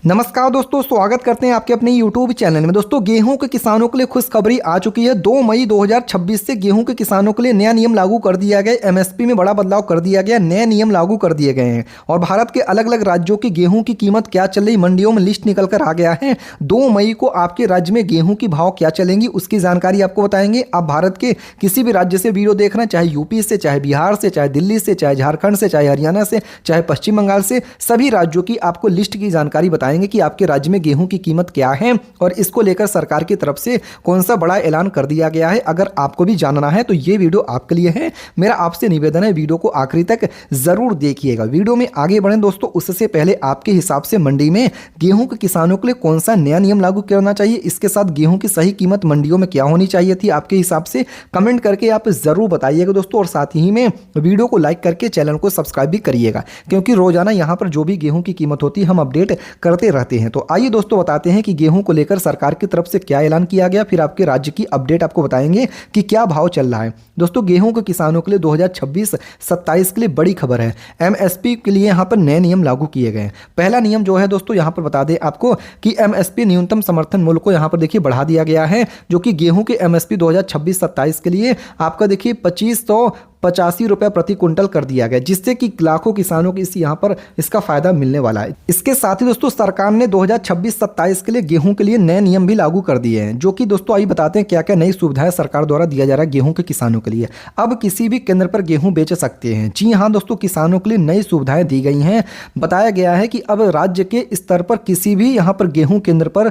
नमस्कार दोस्तों, स्वागत करते हैं आपके अपने YouTube चैनल में। दोस्तों, गेहूं के किसानों के लिए खुशखबरी आ चुकी है। 2 मई 2026 से गेहूं के किसानों के लिए नया नियम लागू कर दिया गया। MSP में बड़ा बदलाव कर दिया गया, नए नियम लागू कर दिए गए हैं और भारत के अलग अलग राज्यों की गेहूं की कीमत क्या चल रही, मंडियों में लिस्ट निकल कर आ गया है। 2 मई को आपके राज्य में गेहूं की भाव क्या चलेंगी उसकी जानकारी आपको बताएंगे। आप भारत के किसी भी राज्य से वीडियो देख रहे हैं, चाहे यूपी से, चाहे बिहार से, चाहे दिल्ली से, चाहे झारखंड से, चाहे हरियाणा से, चाहे पश्चिम बंगाल से, सभी राज्यों की आपको लिस्ट की जानकारी बताएंगे कि आपके राज्य में गेहूं की कीमत क्या है और इसको लेकर सरकार की तरफ से कौन सा बड़ा ऐलान कर दिया गया है। अगर आपको भी जानना है तो ये वीडियो आपके लिए है। मेरा आपसे निवेदन है, वीडियो को आखिरी तक जरूर देखिएगा। वीडियो में आगे बढ़ें दोस्तों, उससे पहले आपके हिसाब से मंडी में गेहूं के किसानों के लिए कौन सा नया नियम लागू करना चाहिए, इसके साथ गेहूं की सही कीमत मंडियों में क्या होनी चाहिए थी आपके हिसाब से, कमेंट करके आप जरूर बताइएगा दोस्तों। और साथ ही में वीडियो को लाइक करके चैनल को सब्सक्राइब भी करिएगा, क्योंकि रोजाना यहां पर जो भी गेहूं की कीमत होती है हम अपडेट करते रहते हैं। तो आइए दोस्तों बताते हैं कि गेहूं को लेकर सरकार की तरफ से क्या ऐलान किया गया, फिर आपके राज्य की अपडेट आपको बताएंगे कि क्या भाव चल रहा है। दोस्तों, गेहूं के किसानों के लिए 2026-27 के लिए बड़ी खबर है। MSP के लिए यहां पर नए नियम लागू किए गए हैं। पहला नियम जो है दोस्तों, यहां पर बता दें आपको कि MSP न्यूनतम समर्थन मूल्य को यहां पर देखिए बढ़ा दिया गया है, जो कि गेहूं के MSP 2026-27 के लिए आपका देखिए 2585 रुपये प्रति क्विंटल कर दिया गया, जिससे कि लाखों किसानों को यहाँ पर इसका फायदा मिलने वाला है। इसके साथ ही दोस्तों सरकार ने 2026-27 के लिए गेहूं के लिए नए नियम भी लागू कर दिए हैं, जो कि दोस्तों आइए बताते हैं क्या क्या नई सुविधाएं सरकार द्वारा दिया जा रहा है गेहूं के किसानों के लिए। अब किसी भी केंद्र पर गेहूं बेच सकते हैं। जी हाँ दोस्तों, किसानों के लिए नई सुविधाएं दी गई हैं। बताया गया है कि अब राज्य के स्तर पर किसी भी यहाँ पर गेहूं केंद्र पर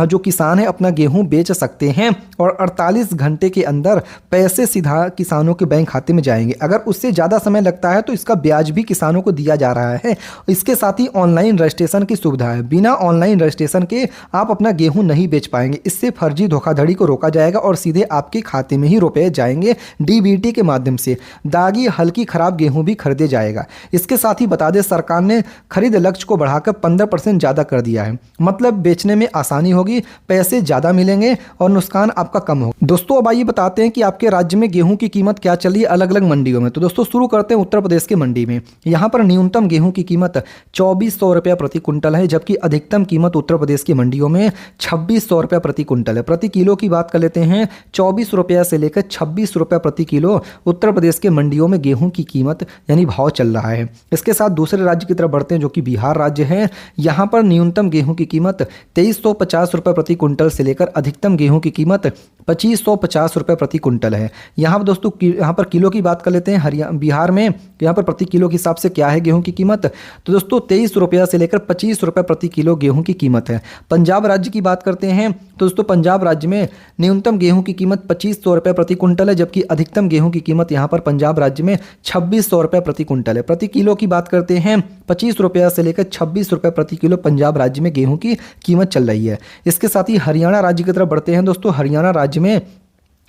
जो किसान है अपना गेहूं बेच सकते हैं और 48 घंटे के अंदर पैसे सीधा किसानों के बैंक खाते में जाएंगे। अगर उससे ज्यादा समय लगता है तो इसका ब्याज भी किसानों को दिया जा रहा है। इसके साथ ही ऑनलाइन रजिस्ट्रेशन की सुविधा है। बिना ऑनलाइन रजिस्ट्रेशन के आप अपना गेहूं नहीं बेच पाएंगे। इससे फर्जी धोखाधड़ी को रोका जाएगा और सीधे आपके खाते में ही रुपए जाएंगे। DBT के माध्यम से दागी हल्की खराब गेहूं भी खरीदे जाएगा। इसके साथ ही बता दें, सरकार ने खरीद लक्ष्य को बढ़ाकर 15% ज्यादा कर दिया है। मतलब बेचने में आसानी होगी, पैसे ज्यादा मिलेंगे और नुकसान आपका कम होगा। दोस्तों, अब आइए बताते हैं कि आपके राज्य में गेहूं की कीमत क्या चली है अलग अलग मंडियों में। तो दोस्तों शुरू करते हैं उत्तर प्रदेश की मंडी में। यहां पर न्यूनतम गेहूं की कीमत 2400 रुपया प्रति क्विंटल है, जबकि अधिकतम कीमत उत्तर प्रदेश की मंडियों में 2600 रुपया प्रति क्विंटल है। प्रति किलो की बात कर लेते हैं, 24 रुपया से लेकर 26 रुपया प्रति किलो उत्तर प्रदेश के मंडियों में गेहूं की कीमत यानी भाव चल रहा है। इसके साथ दूसरे राज्य की तरफ बढ़ते हैं, जो कि बिहार राज्य है। यहां पर न्यूनतम गेहूं की कीमत 2350 रुपये प्रति क्विंटल से लेकर अधिकतम गेहूं की कीमत 2550 रुपये प्रति क्विंटल है। यहाँ पर दोस्तों यहाँ पर किलो की बात कर लेते हैं। बिहार में यहाँ पर प्रति किलो के हिसाब से क्या है गेहूं की कीमत, तो दोस्तों 23 रुपया से लेकर 25 रुपये प्रति किलो गेहूं की कीमत है। पंजाब राज्य की बात करते हैं तो दोस्तों पंजाब राज्य में न्यूनतम गेहूं की कीमत 2500 रुपये प्रति क्विंटल है, जबकि अधिकतम गेहूं की कीमत यहाँ पर पंजाब राज्य में 2600 रुपये प्रति क्विंटल है। प्रति किलो की बात करते हैं, 25 रुपया से लेकर 26 रुपये प्रति किलो पंजाब राज्य में गेहूं की कीमत चल रही है। इसके साथ ही हरियाणा राज्य की तरफ बढ़ते हैं दोस्तों। हरियाणा राज्य में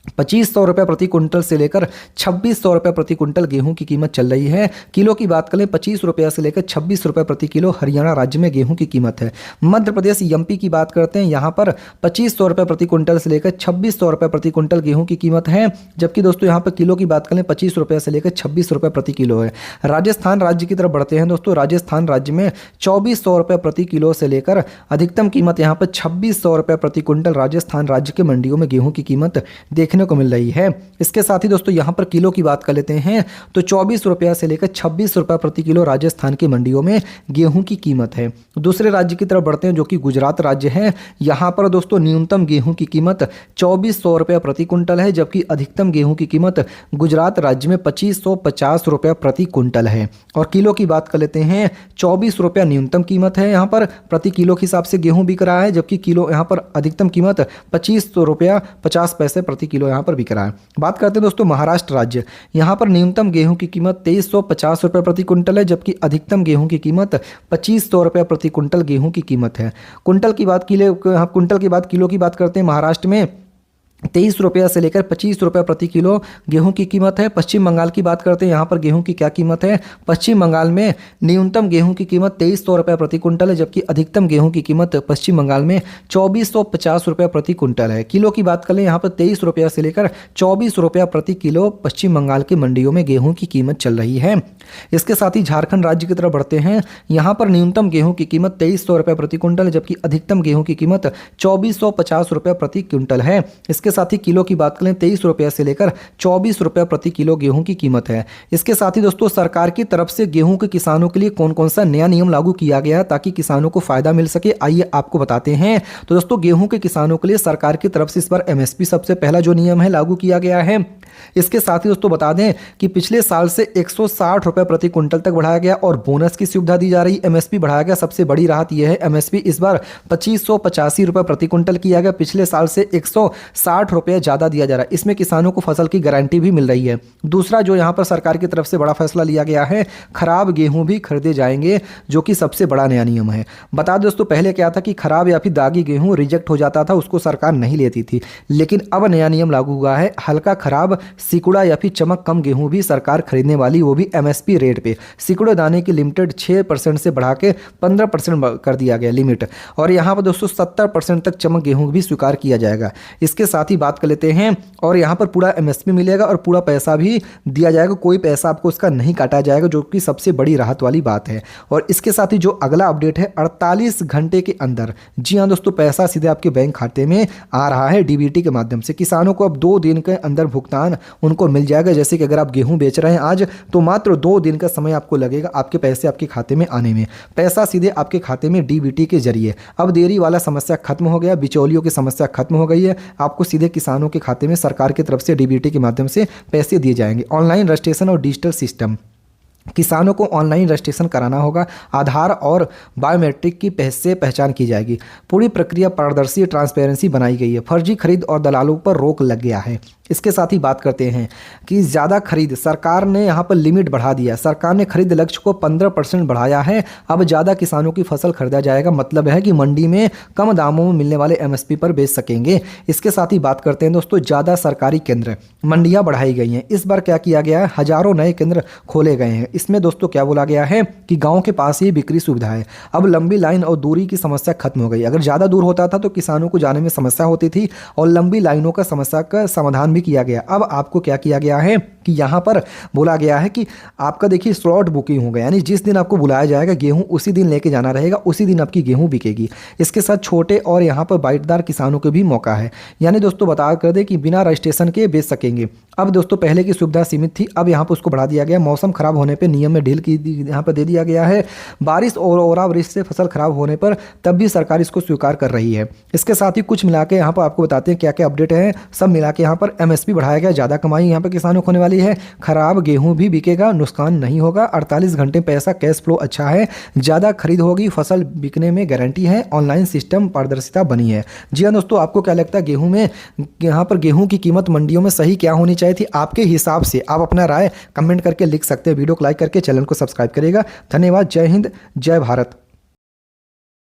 2500 रुपये प्रति क्विंटल से लेकर 2600 रुपये प्रति क्विंटल गेहूं की कीमत चल रही है। किलो की बात करें, 25 रुपया से लेकर 26 रुपये प्रति किलो हरियाणा राज्य में गेहूं की कीमत है। मध्य प्रदेश MP की बात करते हैं, यहाँ पर 2500 रुपये प्रति क्विंटल से लेकर 2600 रुपये प्रति क्विंटल गेहूं की कीमत है, जबकि दोस्तों यहाँ पर किलो की बात करें 25 रुपये से लेकर 26 रुपये प्रति किलो है। राजस्थान राज्य की तरफ बढ़ते हैं दोस्तों। राजस्थान राज्य में 2400 रुपये प्रति किलो से लेकर अधिकतम कीमत यहाँ पर 2600 रुपये प्रति क्विंटल राजस्थान राज्य के मंडियों में गेहूं की कीमत देखने को मिल रही है। इसके साथ ही दोस्तों यहाँ पर किलो की बात कर लेते हैं तो 24 रुपया से लेकर 26 रुपया प्रति किलो राजस्थान की मंडियों में गेहूं की कीमत है। दूसरे राज्य की तरफ बढ़ते हैं, जो कि गुजरात राज्य है। यहाँ पर दोस्तों न्यूनतम गेहूं की कीमत 2400 रुपया प्रति क्विंटल है, जबकि अधिकतम गेहूं की कीमत गुजरात राज्य में 2550 रुपया प्रति क्विंटल है। और किलो की बात कर लेते हैं, 24 रुपया न्यूनतम कीमत है यहाँ पर प्रति किलो के हिसाब से गेहूं बिक रहा है, जबकि किलो यहाँ पर अधिकतम कीमत 25 रुपया 50 पैसे प्रति किलो यहाँ पर बिक रहा है। बात करते हैं दोस्तों महाराष्ट्र राज्य। यहाँ पर न्यूनतम गेहूं की कीमत 2350 रुपये प्रति क्विंटल है, जबकि अधिकतम गेहूं की कीमत 2500 रुपये प्रति क्विंटल गेहूं की कीमत है। कुंटल की बात किलो की बात करते हैं महाराष्ट्र में ₹23 से लेकर ₹25 प्रति किलो गेहूं की कीमत है। पश्चिम बंगाल की बात करते हैं, यहाँ पर गेहूं की क्या कीमत है। पश्चिम बंगाल में न्यूनतम गेहूं की कीमत ₹2300 प्रति कुंटल है, जबकि अधिकतम गेहूं की कीमत पश्चिम बंगाल में ₹2450 प्रति कुंटल है। किलो की बात करें, यहाँ पर ₹23 से लेकर ₹24 प्रति किलो पश्चिम बंगाल की मंडियों में गेहूं की कीमत चल रही है। इसके साथ ही झारखंड राज्य की तरफ बढ़ते हैं। यहाँ पर न्यूनतम गेहूं की कीमत ₹2300 प्रति कुंटल, जबकि अधिकतम गेहूं की कीमत ₹2450 प्रति क्विंटल है। इसके साथ ही किलो की बात करें, ₹23 से लेकर ₹24 प्रति किलो गेहूं की कीमत है। इसके साथ ही दोस्तों सरकार की तरफ से गेहूं के किसानों के लिए कौन कौन सा नया नियम लागू किया गया ताकि किसानों को फायदा मिल सके, आइए आपको बताते हैं। तो दोस्तों गेहूं के किसानों के लिए सरकार की तरफ से इस बार एमएसपी सबसे पहला जो नियम है लागू किया गया है। इसके साथ ही दोस्तों बता दें कि पिछले साल से ₹160 प्रति कुंटल तक बढ़ाया गया और बोनस की सुविधा दी जा रही। एमएसपी बढ़ाया गया, सबसे बड़ी राहत यह है एमएसपी इस बार ₹2585 प्रति कुंटल किया गया। पिछले साल से ₹160 ज़्यादा दिया जा रहा है। इसमें किसानों को फसल की गारंटी भी मिल रही है। दूसरा जो यहाँ पर सरकार की तरफ से बड़ा फैसला लिया गया है, खराब गेहूं भी खरीदे जाएंगे, जो कि सबसे बड़ा नया नियम है। बता दें दोस्तों पहले क्या था कि खराब या फिर दागी गेहूं रिजेक्ट हो जाता था, उसको सरकार नहीं लेती थी, लेकिन अब नया नियम लागू हुआ है। हल्का खराब, सिकुड़ा या फिर चमक कम गेहूं भी सरकार खरीदने वाली, वो भी एमएसपी रेट पे। सिकुड़े दाने की लिमिटेड 6% से बढ़ा के 15% कर दिया गया लिमिट, और यहाँ पर दोस्तों 70% तक चमक गेहूं भी स्वीकार किया जाएगा। इसके साथ ही बात कर लेते हैं, और यहाँ पर पूरा एमएसपी मिलेगा और पूरा पैसा भी दिया जाएगा, कोई पैसा आपको उसका नहीं काटा जाएगा, जो कि सबसे बड़ी राहत वाली बात है। और इसके साथ ही जो अगला अपडेट है, 48 घंटे के अंदर, जी हाँ दोस्तों, पैसा सीधे आपके बैंक खाते में आ रहा है डीबीटी के माध्यम से। किसानों को अब 2 दिन के अंदर भुगतान उनको मिल जाएगा। जैसे कि अगर आप गेहूं बेच रहे हैं आज, तो मात्र 2 दिन का समय आपको लगेगा आपके पैसे आपके खाते में आने में। पैसा सीधे आपके खाते में डीबीटी के जरिए। अब देरी वाला समस्या खत्म हो गया, बिचौलियों की समस्या खत्म हो गई है। आपको सीधे किसानों के खाते में सरकार की तरफ से डीबीटी के माध्यम से पैसे दिए जाएंगे। ऑनलाइन रजिस्ट्रेशन और डिजिटल सिस्टम, किसानों को ऑनलाइन रजिस्ट्रेशन कराना होगा। आधार और बायोमेट्रिक की से पहचान की जाएगी। पूरी प्रक्रिया पारदर्शी, ट्रांसपेरेंसी बनाई गई है। फर्जी खरीद और दलालों पर रोक लग गया है। इसके साथ ही बात करते हैं कि ज़्यादा खरीद, सरकार ने यहाँ पर लिमिट बढ़ा दिया। सरकार ने खरीद लक्ष्य को 15% बढ़ाया है। अब ज़्यादा किसानों की फसल खरीदा जाएगा, मतलब है कि मंडी में कम दामों में मिलने वाले एमएसपी पर बेच सकेंगे। इसके साथ ही बात करते हैं दोस्तों, ज़्यादा सरकारी केंद्र, मंडियाँ बढ़ाई गई हैं। इस बार क्या किया गया है, हज़ारों नए केंद्र खोले गए हैं। इसमें दोस्तों क्या बोला गया है कि गाँव के पास ही बिक्री सुविधा है। अब लंबी लाइन और दूरी की समस्या खत्म हो गई। अगर ज़्यादा दूर होता था तो किसानों को जाने में समस्या होती थी, और लंबी लाइनों का समस्या का समाधान किया गया। अब आपको क्या किया गया है कि यहाँ पर बोला गया है कि आपका देखिए स्लॉट बुकिंग हो गया, यानी जिस दिन आपको बुलाया जाएगा गेहूं उसी दिन लेके जाना रहेगा, उसी दिन आपकी गेहूं बिकेगी। इसके साथ छोटे और यहाँ पर बाइटदार किसानों को भी मौका है, यानी दोस्तों बता कर दे कि बिना रजिस्ट्रेशन के बेच सकेंगे। अब दोस्तों पहले की सुविधा सीमित थी, अब यहाँ पर उसको बढ़ा दिया गया। मौसम खराब होने पर नियम में ढील की यहाँ पर दे दिया गया है। बारिश और ओलावृष्टि से फसल खराब होने पर तब भी सरकार इसको स्वीकार कर रही है। इसके साथ ही कुछ मिला के यहाँ पर आपको बताते हैं क्या क्या अपडेट है। सब मिला के यहाँ पर एमएसपी बढ़ाया गया, ज़्यादा कमाई यहाँ पर किसानों को होने वाली है। खराब गेहूं भी बिकेगा, नुकसान नहीं होगा। 48 घंटे पैसा कैश फ्लो अच्छा है, ज़्यादा खरीद होगी, फसल बिकने में गारंटी है। ऑनलाइन सिस्टम पारदर्शिता बनी है। जी हाँ दोस्तों, आपको क्या लगता है गेहूं में, यहाँ पर गेहूं की कीमत मंडियों में सही क्या होनी चाहिए थी आपके हिसाब से? आप अपना राय कमेंट करके लिख सकते हैं। वीडियो को लाइक करके चैनल को सब्सक्राइब करिएगा। धन्यवाद। जय हिंद, जय भारत।